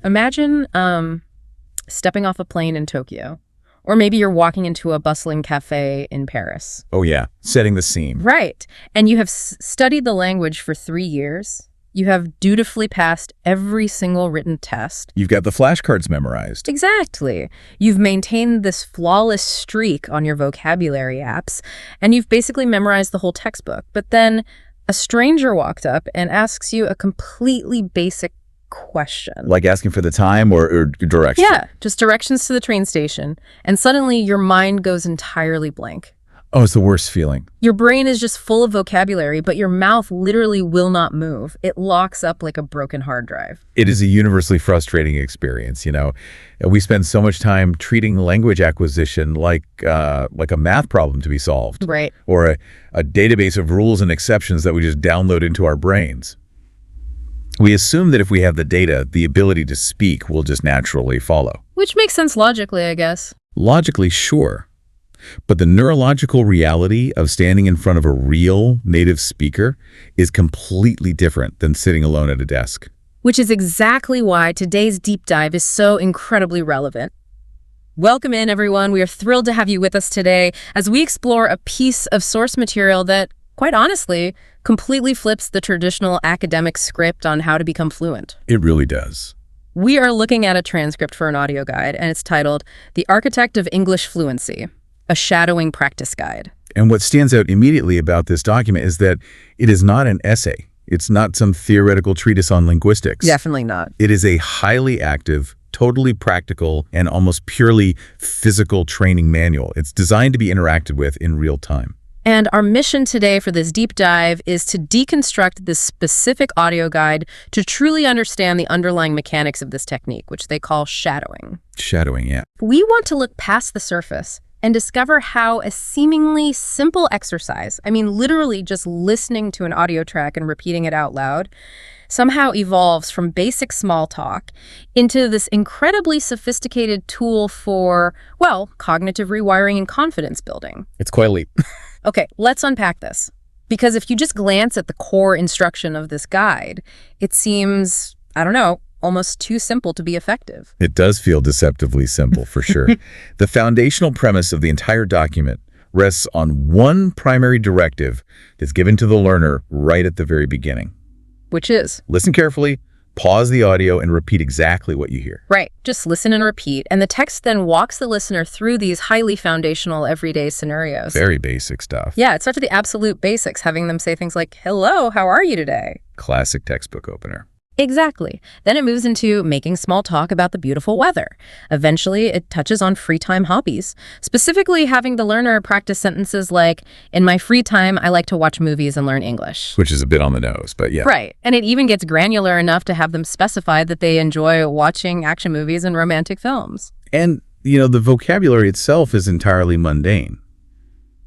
Imagine stepping off a plane in Tokyo. Or maybe you're walking into a bustling cafe in Paris. Oh yeah, setting the scene. Right. And you have studied the language for 3 years. You have dutifully passed every single written test. You've got the flashcards memorized. Exactly. You've maintained this flawless streak on your vocabulary apps, and you've basically memorized the whole textbook. But then a stranger walked up and asks you a completely basic question. Like asking for the time or directions? Yeah, just directions to the train station. And suddenly your mind goes entirely blank. Oh, it's the worst feeling. Your brain is just full of vocabulary, but your mouth literally will not move. It locks up like a broken hard drive. It is a universally frustrating experience, you know. We spend so much time treating language acquisition like a math problem to be solved. Right. Or a database of rules and exceptions that we just download into our brains. We assume that if we have the data, the ability to speak will just naturally follow. Which makes sense logically, I guess. Logically, sure. But the neurological reality of standing in front of a real native speaker is completely different than sitting alone at a desk. Which is exactly why today's deep dive is so incredibly relevant. Welcome in, everyone. We are thrilled to have you with us today as we explore a piece of source material that, quite honestly, completely flips the traditional academic script on how to become fluent. It really does. We are looking at a transcript for an audio guide, and it's titled The Architect of English Fluency, a Shadowing Practice Guide. And what stands out immediately about this document is that it is not an essay. It's not some theoretical treatise on linguistics. Definitely not. It is a highly active, totally practical, and almost purely physical training manual. It's designed to be interacted with in real time. And our mission today for this deep dive is to deconstruct this specific audio guide to truly understand the underlying mechanics of this technique, which they call shadowing. Shadowing, yeah. We want to look past the surface and discover how a seemingly simple exercise, I mean, literally just listening to an audio track and repeating it out loud, somehow evolves from basic small talk into this incredibly sophisticated tool for, well, cognitive rewiring and confidence building. It's quite a leap. Okay, let's unpack this. Because if you just glance at the core instruction of this guide, it seems, I don't know, almost too simple to be effective. It does feel deceptively simple, for sure. The foundational premise of the entire document rests on one primary directive that's given to the learner right at the very beginning. Which is? Listen carefully, pause the audio, and repeat exactly what you hear. Right. Just listen and repeat. And the text then walks the listener through these highly foundational everyday scenarios. Very basic stuff. Yeah, it starts with the absolute basics, having them say things like, hello, how are you today? Classic textbook opener. Exactly. Then it moves into making small talk about the beautiful weather. Eventually, it touches on free time hobbies, specifically having the learner practice sentences like, in my free time, I like to watch movies and learn English. Which is a bit on the nose, but yeah. Right. And it even gets granular enough to have them specify that they enjoy watching action movies and romantic films. And, you know, the vocabulary itself is entirely mundane.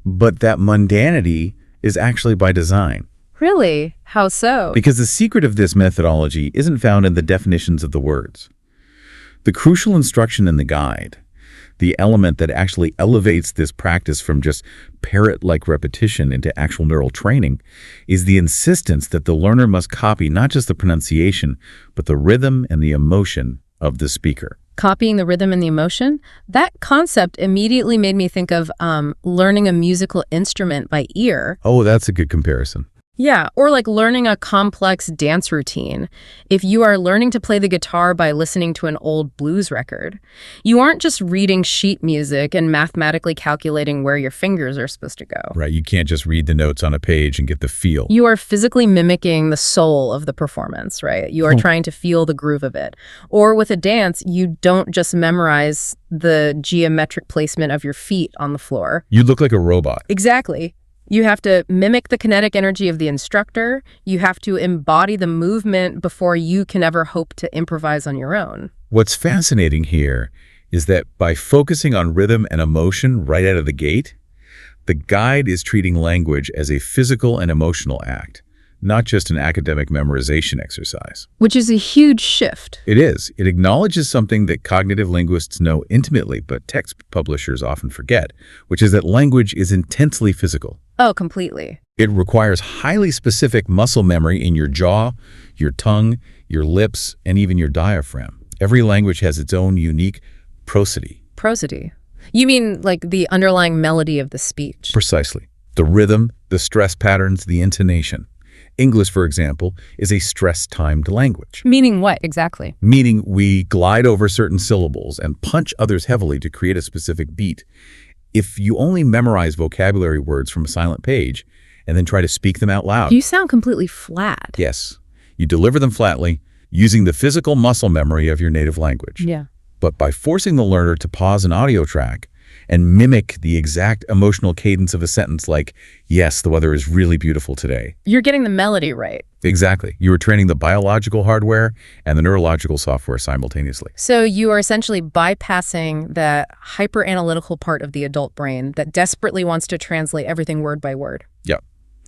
But that mundanity is actually by design. Really? How so? Because the secret of this methodology isn't found in the definitions of the words. The crucial instruction in the guide, the element that actually elevates this practice from just parrot-like repetition into actual neural training, is the insistence that the learner must copy not just the pronunciation, but the rhythm and the emotion of the speaker. Copying the rhythm and the emotion? That concept immediately made me think of learning a musical instrument by ear. Oh, that's a good comparison. Yeah, or like learning a complex dance routine. If you are learning to play the guitar by listening to an old blues record, you aren't just reading sheet music and mathematically calculating where your fingers are supposed to go. Right, you can't just read the notes on a page and get the feel. You are physically mimicking the soul of the performance, right? You are trying to feel the groove of it. Or with a dance, you don't just memorize the geometric placement of your feet on the floor. You look like a robot. Exactly. You have to mimic the kinetic energy of the instructor. You have to embody the movement before you can ever hope to improvise on your own. What's fascinating here is that by focusing on rhythm and emotion right out of the gate, the guide is treating language as a physical and emotional act, not just an academic memorization exercise. Which is a huge shift. It is. It acknowledges something that cognitive linguists know intimately, but text publishers often forget, which is that language is intensely physical. Oh, completely. It requires highly specific muscle memory in your jaw, your tongue, your lips, and even your diaphragm. Every language has its own unique prosody. Prosody. You mean like the underlying melody of the speech? Precisely. The rhythm, the stress patterns, the intonation. English, for example, is a stress-timed language. Meaning what exactly? Meaning we glide over certain syllables and punch others heavily to create a specific beat. If you only memorize vocabulary words from a silent page and then try to speak them out loud. You sound completely flat. Yes. You deliver them flatly using the physical muscle memory of your native language. Yeah. But by forcing the learner to pause an audio track and mimic the exact emotional cadence of a sentence like, yes, the weather is really beautiful today. You're getting the melody right. Exactly. You are training the biological hardware and the neurological software simultaneously. So you are essentially bypassing the hyper-analytical part of the adult brain that desperately wants to translate everything word by word. Yeah.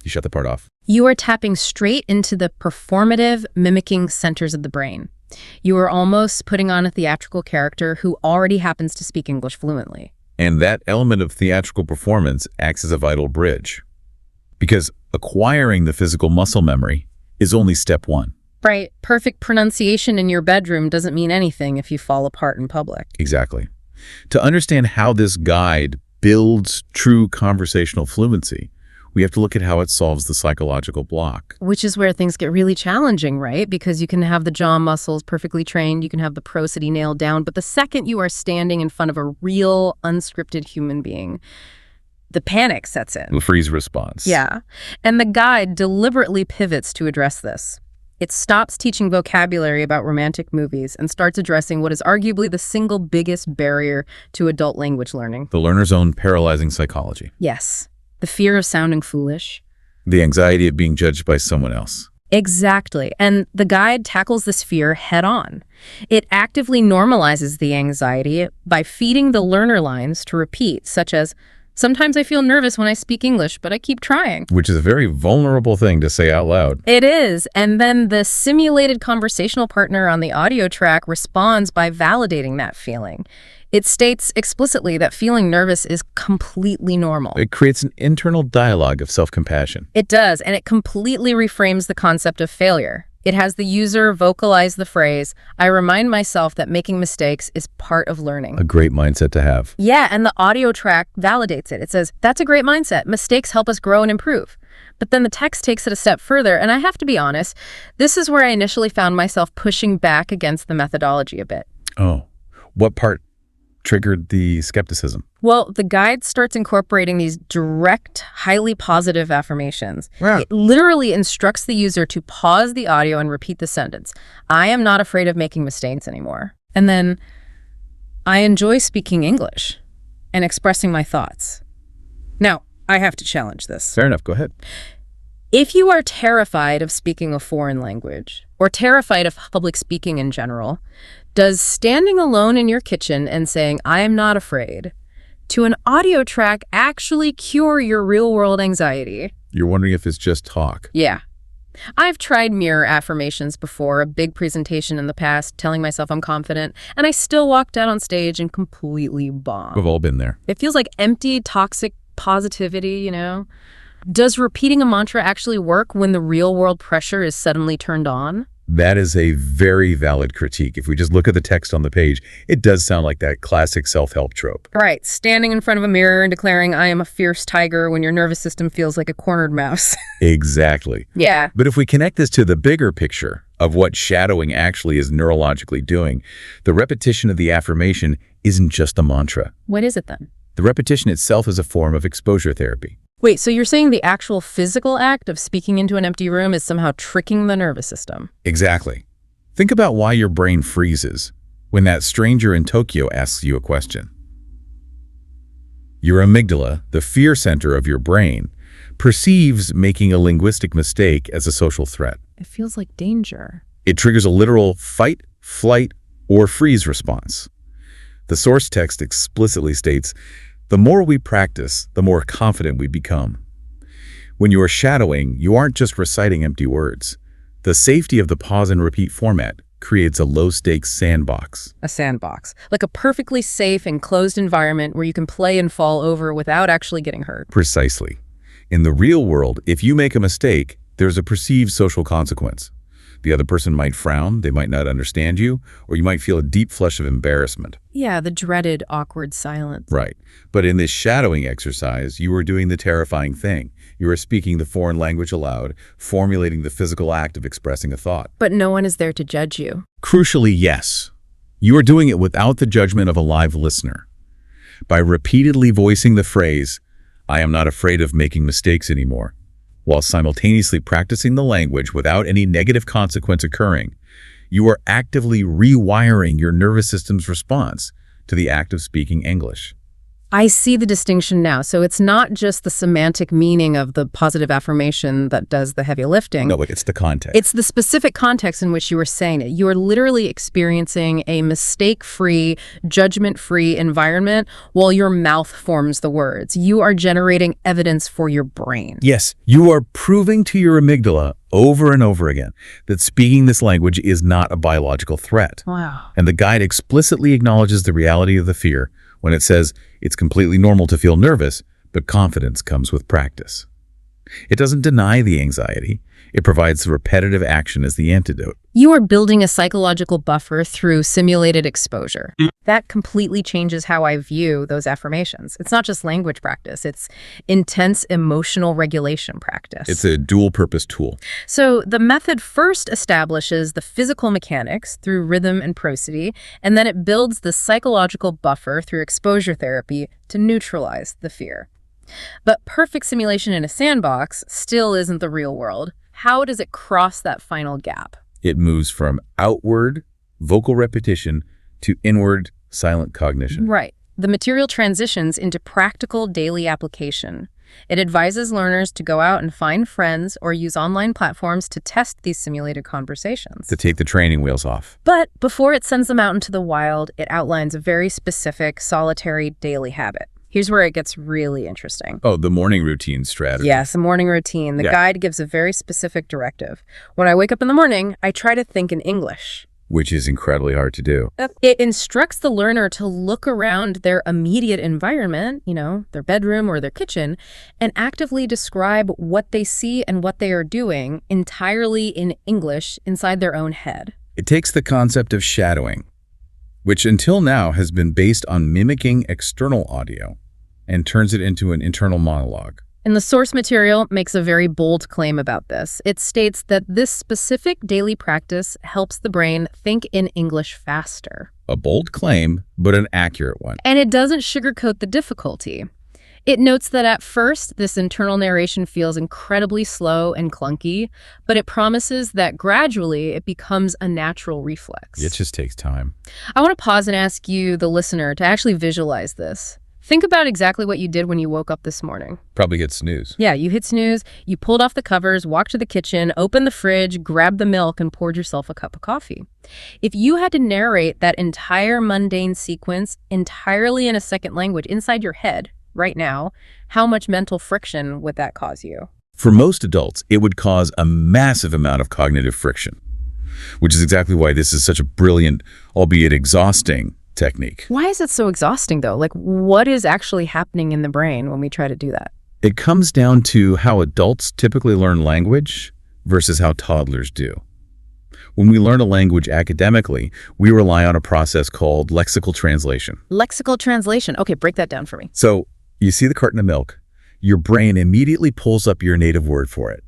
You shut that part off. You are tapping straight into the performative, mimicking centers of the brain. You are almost putting on a theatrical character who already happens to speak English fluently. And that element of theatrical performance acts as a vital bridge. Because acquiring the physical muscle memory is only step one. Right. Perfect pronunciation in your bedroom doesn't mean anything if you fall apart in public. Exactly. To understand how this guide builds true conversational fluency, we have to look at how it solves the psychological block. Which is where things get really challenging, right? Because you can have the jaw muscles perfectly trained, you can have the prosody nailed down, but the second you are standing in front of a real, unscripted human being, the panic sets in. The freeze response. Yeah. And the guide deliberately pivots to address this. It stops teaching vocabulary about romantic movies and starts addressing what is arguably the single biggest barrier to adult language learning. The learner's own paralyzing psychology. Yes. The fear of sounding foolish. The anxiety of being judged by someone else. Exactly. And the guide tackles this fear head on. It actively normalizes the anxiety by feeding the learner lines to repeat, such as, sometimes I feel nervous when I speak English, but I keep trying. Which is a very vulnerable thing to say out loud. It is. And then the simulated conversational partner on the audio track responds by validating that feeling. It states explicitly that feeling nervous is completely normal. It creates an internal dialogue of self-compassion. It does, and it completely reframes the concept of failure. It has the user vocalize the phrase, I remind myself that making mistakes is part of learning. A great mindset to have. Yeah, and the audio track validates it. It says, that's a great mindset. Mistakes help us grow and improve. But then the text takes it a step further, and I have to be honest, this is where I initially found myself pushing back against the methodology a bit. Oh, what part triggered the skepticism? Well, the guide starts incorporating these direct, highly positive affirmations. Wow. It literally instructs the user to pause the audio and repeat the sentence. I am not afraid of making mistakes anymore. And then, I enjoy speaking English and expressing my thoughts. Now, I have to challenge this. Fair enough, go ahead. If you are terrified of speaking a foreign language, or terrified of public speaking in general, does standing alone in your kitchen and saying, I am not afraid, to an audio track actually cure your real-world anxiety? You're wondering if it's just talk. Yeah. I've tried mirror affirmations before, a big presentation in the past, telling myself I'm confident, and I still walked out on stage and completely bombed. We've all been there. It feels like empty, toxic positivity, you know? Does repeating a mantra actually work when the real-world pressure is suddenly turned on? That is a very valid critique. If we just look at the text on the page, it does sound like that classic self-help trope. Right, standing in front of a mirror and declaring, I am a fierce tiger when your nervous system feels like a cornered mouse. Exactly. Yeah. But if we connect this to the bigger picture of what shadowing actually is neurologically doing, the repetition of the affirmation isn't just a mantra. What is it then? The repetition itself is a form of exposure therapy. Wait, so you're saying the actual physical act of speaking into an empty room is somehow tricking the nervous system? Exactly. Think about why your brain freezes when that stranger in Tokyo asks you a question. Your amygdala, the fear center of your brain, perceives making a linguistic mistake as a social threat. It feels like danger. It triggers a literal fight, flight, or freeze response. The source text explicitly states, the more we practice, the more confident we become. When you are shadowing, you aren't just reciting empty words. The safety of the pause and repeat format creates a low-stakes sandbox. A sandbox, like a perfectly safe, enclosed environment where you can play and fall over without actually getting hurt. Precisely. In the real world, if you make a mistake, there's a perceived social consequence. The other person might frown, they might not understand you, or you might feel a deep flush of embarrassment. Yeah, the dreaded awkward silence. Right. But in this shadowing exercise, you are doing the terrifying thing. You are speaking the foreign language aloud, formulating the physical act of expressing a thought. But no one is there to judge you. Crucially, yes. You are doing it without the judgment of a live listener. By repeatedly voicing the phrase, "I am not afraid of making mistakes anymore," while simultaneously practicing the language without any negative consequence occurring, you are actively rewiring your nervous system's response to the act of speaking English. I see the distinction now. So it's not just the semantic meaning of the positive affirmation that does the heavy lifting. No, it's the context. It's the specific context in which you were saying it. You are literally experiencing a mistake-free, judgment-free environment while your mouth forms the words. You are generating evidence for your brain. Yes, you are proving to your amygdala over and over again that speaking this language is not a biological threat. Wow. And the guide explicitly acknowledges the reality of the fear when it says it's completely normal to feel nervous, but confidence comes with practice. It doesn't deny the anxiety. It provides the repetitive action as the antidote. You are building a psychological buffer through simulated exposure. That completely changes how I view those affirmations. It's not just language practice. It's intense emotional regulation practice. It's a dual-purpose tool. So the method first establishes the physical mechanics through rhythm and prosody, and then it builds the psychological buffer through exposure therapy to neutralize the fear. But perfect simulation in a sandbox still isn't the real world. How does it cross that final gap? It moves from outward vocal repetition to inward silent cognition. Right. The material transitions into practical daily application. It advises learners to go out and find friends or use online platforms to test these simulated conversations. To take the training wheels off. But before it sends them out into the wild, it outlines a very specific, solitary daily habit. Here's where it gets really interesting. Oh, the morning routine strategy. Yes, a morning routine. The guide gives a very specific directive. When I wake up in the morning, I try to think in English. Which is incredibly hard to do. It instructs the learner to look around their immediate environment, their bedroom or their kitchen, and actively describe what they see and what they are doing entirely in English inside their own head. It takes the concept of shadowing, which until now has been based on mimicking external audio, and turns it into an internal monologue. And the source material makes a very bold claim about this. It states that this specific daily practice helps the brain think in English faster. A bold claim, but an accurate one. And it doesn't sugarcoat the difficulty. It notes that at first, this internal narration feels incredibly slow and clunky, but it promises that gradually it becomes a natural reflex. It just takes time. I want to pause and ask you, the listener, to actually visualize this. Think about exactly what you did when you woke up this morning. Probably hit snooze. Yeah, you hit snooze, you pulled off the covers, walked to the kitchen, opened the fridge, grabbed the milk, and poured yourself a cup of coffee. If you had to narrate that entire mundane sequence entirely in a second language inside your head right now, how much mental friction would that cause you? For most adults, it would cause a massive amount of cognitive friction, which is exactly why this is such a brilliant, albeit exhausting, technique. Why is it so exhausting, though? Like, what is actually happening in the brain when we try to do that? It comes down to how adults typically learn language versus how toddlers do. When we learn a language academically, we rely on a process called lexical translation. Lexical translation. Okay, break that down for me. So, you see the carton of milk. Your brain immediately pulls up your native word for it.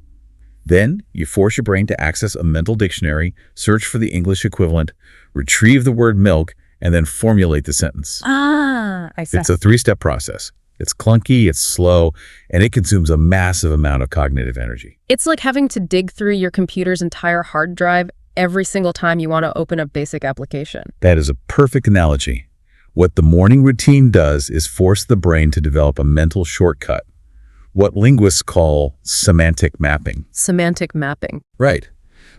Then, you force your brain to access a mental dictionary, search for the English equivalent, retrieve the word milk, and then formulate the sentence. I see. It's a three-step process. It's clunky, it's slow, and it consumes a massive amount of cognitive energy. It's like having to dig through your computer's entire hard drive every single time you want to open a basic application. That is a perfect analogy. What the morning routine does is force the brain to develop a mental shortcut, what linguists call semantic mapping. Semantic mapping. Right.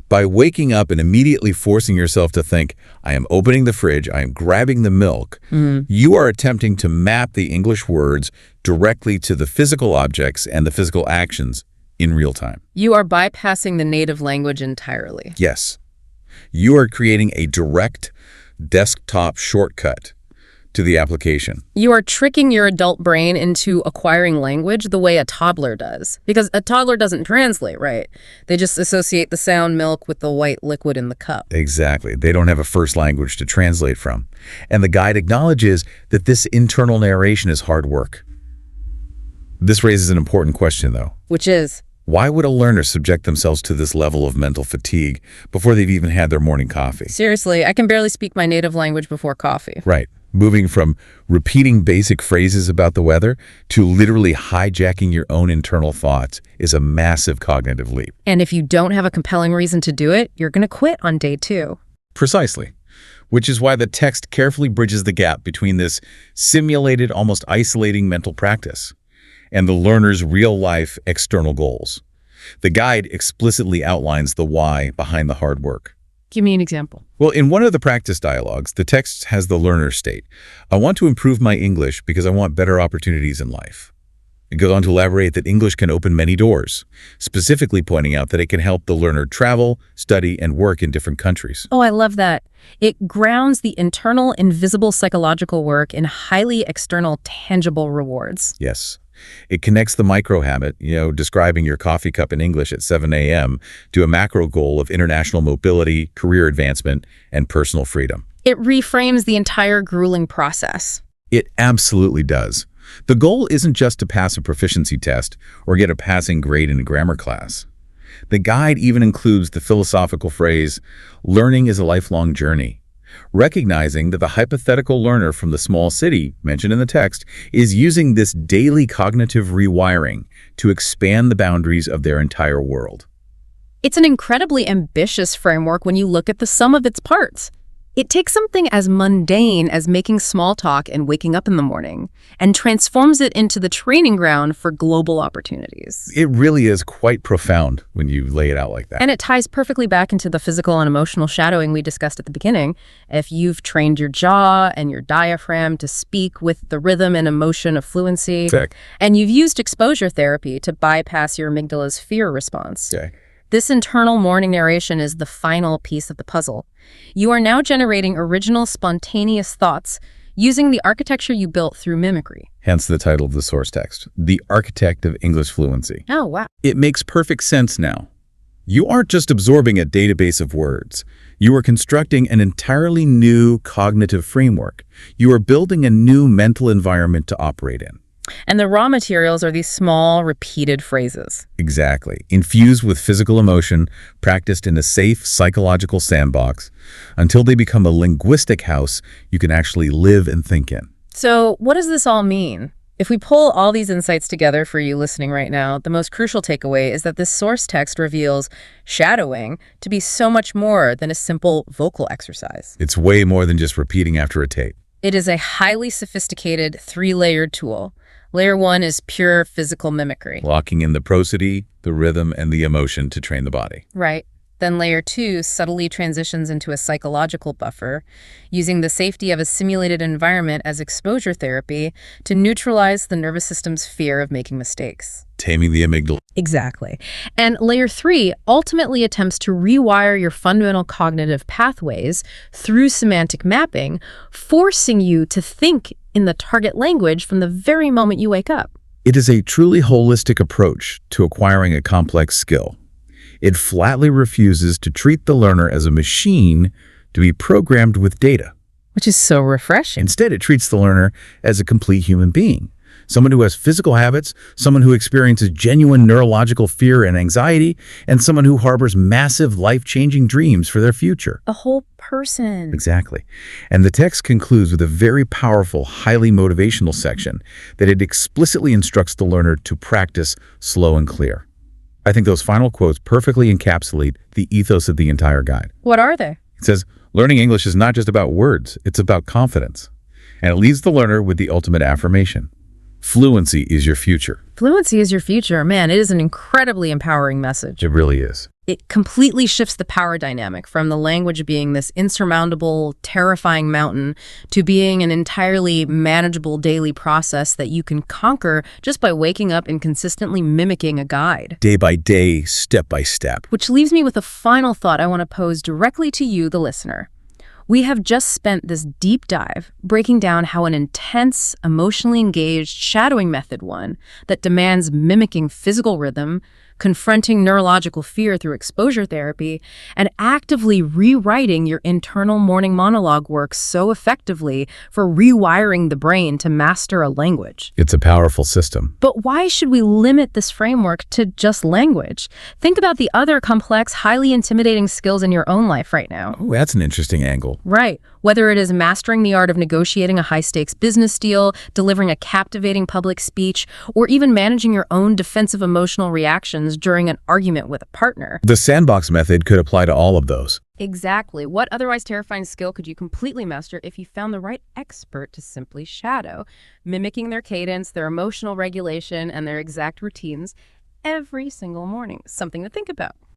By waking up and immediately forcing yourself to think, I am opening the fridge, I am grabbing the milk, you are attempting to map the English words directly to the physical objects and the physical actions in real time. You are bypassing the native language entirely. Yes. You are creating a direct desktop shortcut to the application. You are tricking your adult brain into acquiring language the way a toddler does. Because a toddler doesn't translate, right? They just associate the sound milk with the white liquid in the cup. Exactly. They don't have a first language to translate from. And the guide acknowledges that this internal narration is hard work. This raises an important question, though. Which is? Why would a learner subject themselves to this level of mental fatigue before they've even had their morning coffee? Seriously, I can barely speak my native language before coffee. Right. Moving from repeating basic phrases about the weather to literally hijacking your own internal thoughts is a massive cognitive leap. And if you don't have a compelling reason to do it, you're going to quit on day 2. Precisely. Which is why the text carefully bridges the gap between this simulated, almost isolating mental practice and the learner's real-life external goals. The guide explicitly outlines the why behind the hard work. Give me an example. Well, in one of the practice dialogues, the text has the learner state, "I want to improve my English because I want better opportunities in life." It goes on to elaborate that English can open many doors, specifically pointing out that it can help the learner travel, study, and work in different countries. Oh, I love that. It grounds the internal, invisible psychological work in highly external, tangible rewards. Yes. It connects the micro habit, describing your coffee cup in English at 7 a.m., to a macro goal of international mobility, career advancement, and personal freedom. It reframes the entire grueling process. It absolutely does. The goal isn't just to pass a proficiency test or get a passing grade in a grammar class. The guide even includes the philosophical phrase, "Learning is a lifelong journey," recognizing that the hypothetical learner from the small city, mentioned in the text, is using this daily cognitive rewiring to expand the boundaries of their entire world. It's an incredibly ambitious framework when you look at the sum of its parts. It takes something as mundane as making small talk and waking up in the morning and transforms it into the training ground for global opportunities. It really is quite profound when you lay it out like that. And it ties perfectly back into the physical and emotional shadowing we discussed at the beginning. If you've trained your jaw and your diaphragm to speak with the rhythm and emotion of fluency, Exactly. and you've used exposure therapy to bypass your amygdala's fear response, Okay. this internal morning narration is the final piece of the puzzle. You are now generating original, spontaneous thoughts using the architecture you built through mimicry. Hence the title of the source text, The Architect of English Fluency. Oh, wow. It makes perfect sense now. You aren't just absorbing a database of words. You are constructing an entirely new cognitive framework. You are building a new mental environment to operate in. And the raw materials are these small, repeated phrases. Exactly. Infused with physical emotion, practiced in a safe psychological sandbox, until they become a linguistic house you can actually live and think in. So what does this all mean? If we pull all these insights together for you listening right now, the most crucial takeaway is that this source text reveals shadowing to be so much more than a simple vocal exercise. It's way more than just repeating after a tape. It is a highly sophisticated, 3-layered tool. Layer 1 is pure physical mimicry. Locking in the prosody, the rhythm, and the emotion to train the body. Right. Then layer 2 subtly transitions into a psychological buffer, using the safety of a simulated environment as exposure therapy to neutralize the nervous system's fear of making mistakes. Taming the amygdala. Exactly. And layer 3 ultimately attempts to rewire your fundamental cognitive pathways through semantic mapping, forcing you to think in the target language from the very moment you wake up. It is a truly holistic approach to acquiring a complex skill. It flatly refuses to treat the learner as a machine to be programmed with data. Which is so refreshing. Instead, it treats the learner as a complete human being, someone who has physical habits, someone who experiences genuine neurological fear and anxiety, and someone who harbors massive life-changing dreams for their future. A whole person. Exactly. And the text concludes with a very powerful, highly motivational section that it explicitly instructs the learner to practice slow and clear. I think those final quotes perfectly encapsulate the ethos of the entire guide. What are they? It says, learning English is not just about words, it's about confidence. And it leaves the learner with the ultimate affirmation. Fluency is your future. Fluency is your future. Man, it is an incredibly empowering message. It really is. It completely shifts the power dynamic from the language being this insurmountable, terrifying mountain to being an entirely manageable daily process that you can conquer just by waking up and consistently mimicking a guide. Day by day, step by step. Which leaves me with a final thought I want to pose directly to you, the listener. We have just spent this deep dive breaking down how an intense, emotionally engaged shadowing method one that demands mimicking physical rhythm, confronting neurological fear through exposure therapy, and actively rewriting your internal morning monologue works so effectively for rewiring the brain to master a language. It's a powerful system. But why should we limit this framework to just language? Think about the other complex, highly intimidating skills in your own life right now. Oh, that's an interesting angle. Right. Whether it is mastering the art of negotiating a high-stakes business deal, delivering a captivating public speech, or even managing your own defensive emotional reactions during an argument with a partner. The sandbox method could apply to all of those. Exactly. What otherwise terrifying skill could you completely master if you found the right expert to simply shadow, mimicking their cadence, their emotional regulation, and their exact routines every single morning? Something to think about.